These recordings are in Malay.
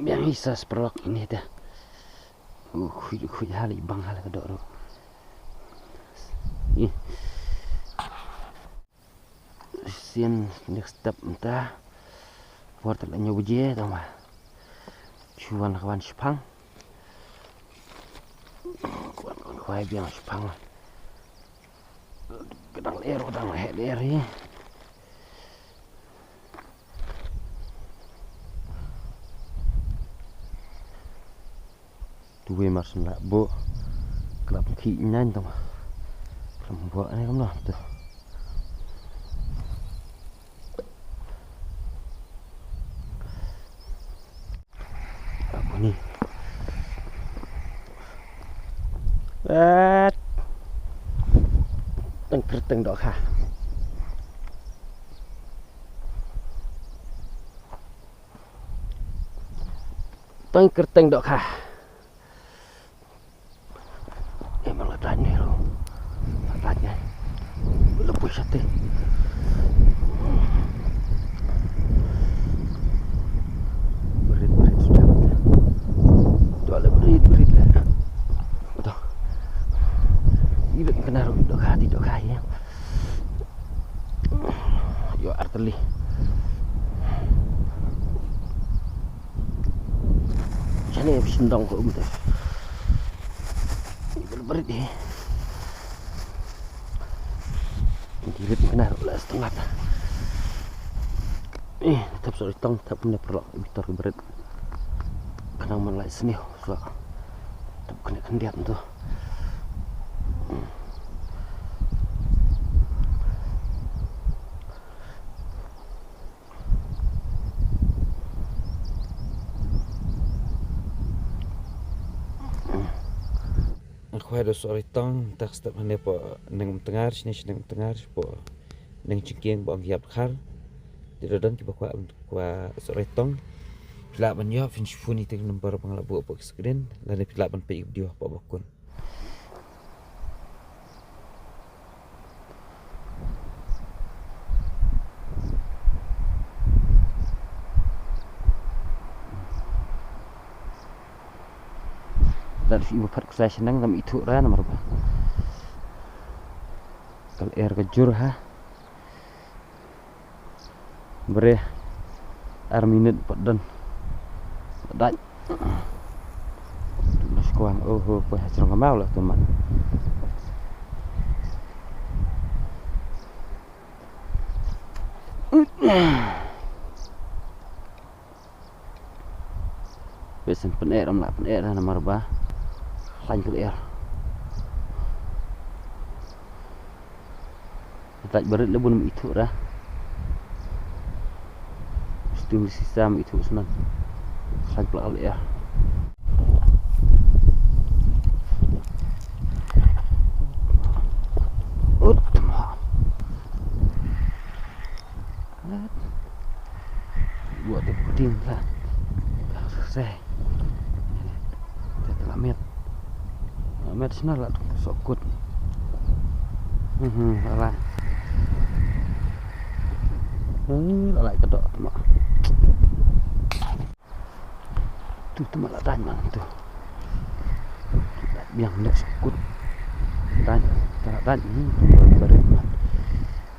Biang isa seperlok ini dah. Kuy hali bang hal kedok ro. Ih. Sian next step entah. Buat tak nyoba je tau mah. Cuan kawan sepang. Kawan kuai biang sepang. Kedang leher ni. Tuwe marsun la bo. Kelap ki nyan tau mah. Kelap buat ni kamu lah tu. Apa ni? Teng kerteng dok ha. Teng kerteng dok ha. Emang ledak ni lo. Ledaknya. Lebih sate. Berit sudah. Dua le berit lah. Betul. Ibu kena ro dok ha ya. Yo arteli. Sana sendang kok betul. Berit ni. Ibu kena ro lah setengah. Tetap sorry tong tak punya perlu Victor berit. Kadang man lai seni so. Tak kena kendiat tu. Aku ada sorry tong tak step hanya po neng tengar sini neng tengar po neng cingkieng po angiap khar. Dirodan ki kwa sorry tong. Pila ban yo fin funi teng nomor panglabu po screen lalu pila ban pe video po bakun. Dan ibu pat saya senang dalam itu ra nomor apa. Kalau air kejur ha. Beri air minit padan. Padan. Mas kuang ko hasil ngamau lah teman. Besen pener am lah pener nomor apa. Lain ke air. Tak berit lebih itu dah. Mesti sistem itu senang. Lain pelak air. Buat tu puding lah. Selesai. Kita lamit. Lamit sana lah sokut. Lah. Lại kedok mak. Tu mak dan mang tu. Biang nak sokut. Dan ini barit mak.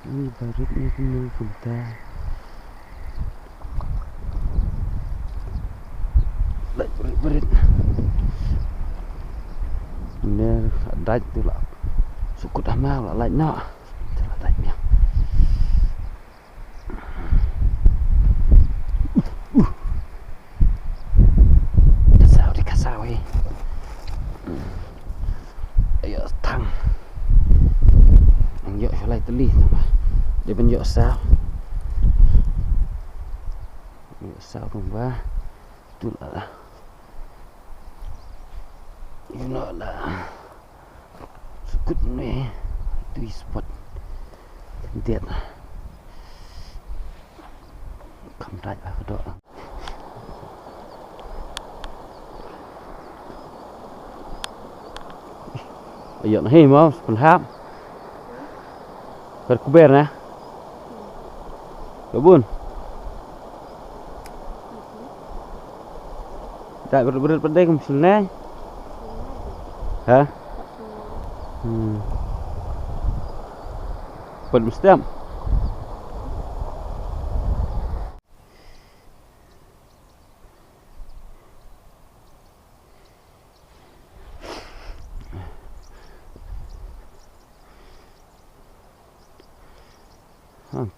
Ini barit ni penuh punta. Lại berit. Ini dan tu lah. Sokut amal lah lại nak. Telah dan biang. Ayo tang. Ang yo solai teli sama. Dia ben yo sao. Yo sao rumah. Itulah. You know lah. Sukut ni. Itu spot. Lihat lah. Kamrat lah kedok. Ayo nah mau penhap. Berkuber nah. Kebun. Tak berat-berat pedai kum sulnai. Hah? Pun mesti.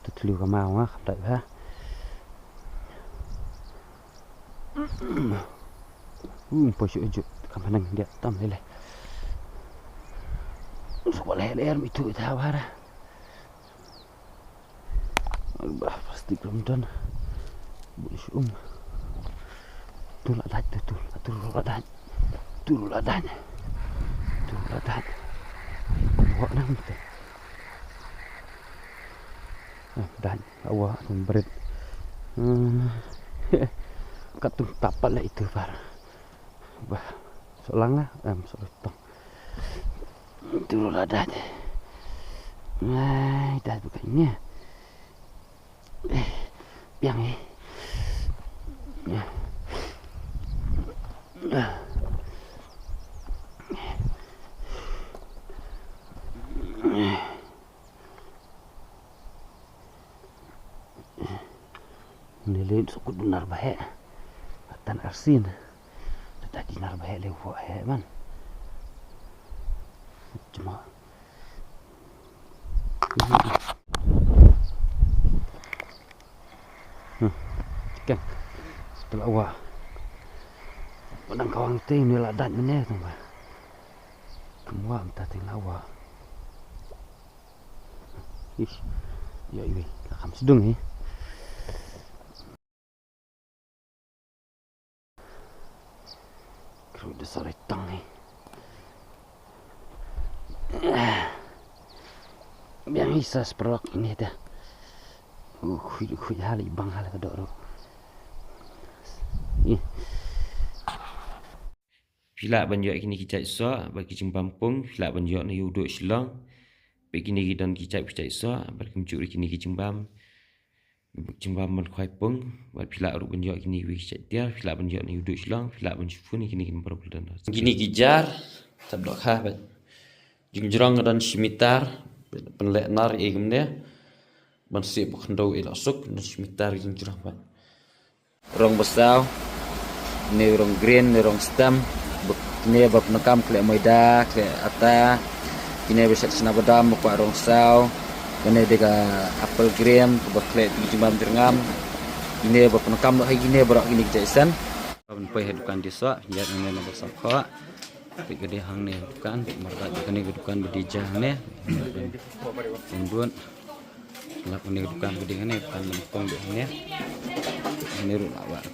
Tutliu ka mau ngah tak ha. Posyo ujuk kamanang dia tam lele. Sekolah leher itu tawara. Bah pasti kemudian boleh tuh ladat tuh ladat buat nang tu dan awak berit katung tapal lah itu par bah solang lah sorotong tuh ladat dah bukannya biang nilin sukut benar baik tan arsin tadi nar baik lewat man cuma kan setelah awak padang kawang tim ni ladat mana tu bah semua minta tinggal awak ish ya iwi lakam sedung ni udah sore tang ni biang isa seperok ini dah hali bang hal kedok Pila banjok kini kicai so bagi jembampung pila banjok ni uduk silong bagi ni dan kicai so bagi muncul kini jembam jembam man khoi pung buat pila ru banjok kini wi kicai dia pila banjok ni uduk silong pila banjok ni kini berbulan gini gijar tabdok ha jingjrong dan simitar penlek nar igmne bersih bukhndo ilasuk dan simitar jingjrong ba rong besau ni rong green ni rong stem ini bab nakam kle moida kle ata ini bisa sena badam ko rong sau ini dega apple green bab kle jimam terngam ini bab nakam lo ini berak ini jaisen ban pai dukan desa ya ini na basakha ti gede hang ni dukan ti marga ni dukan bedijah ni undun lak ni dukan gede ni kan lempong ni ini ru awak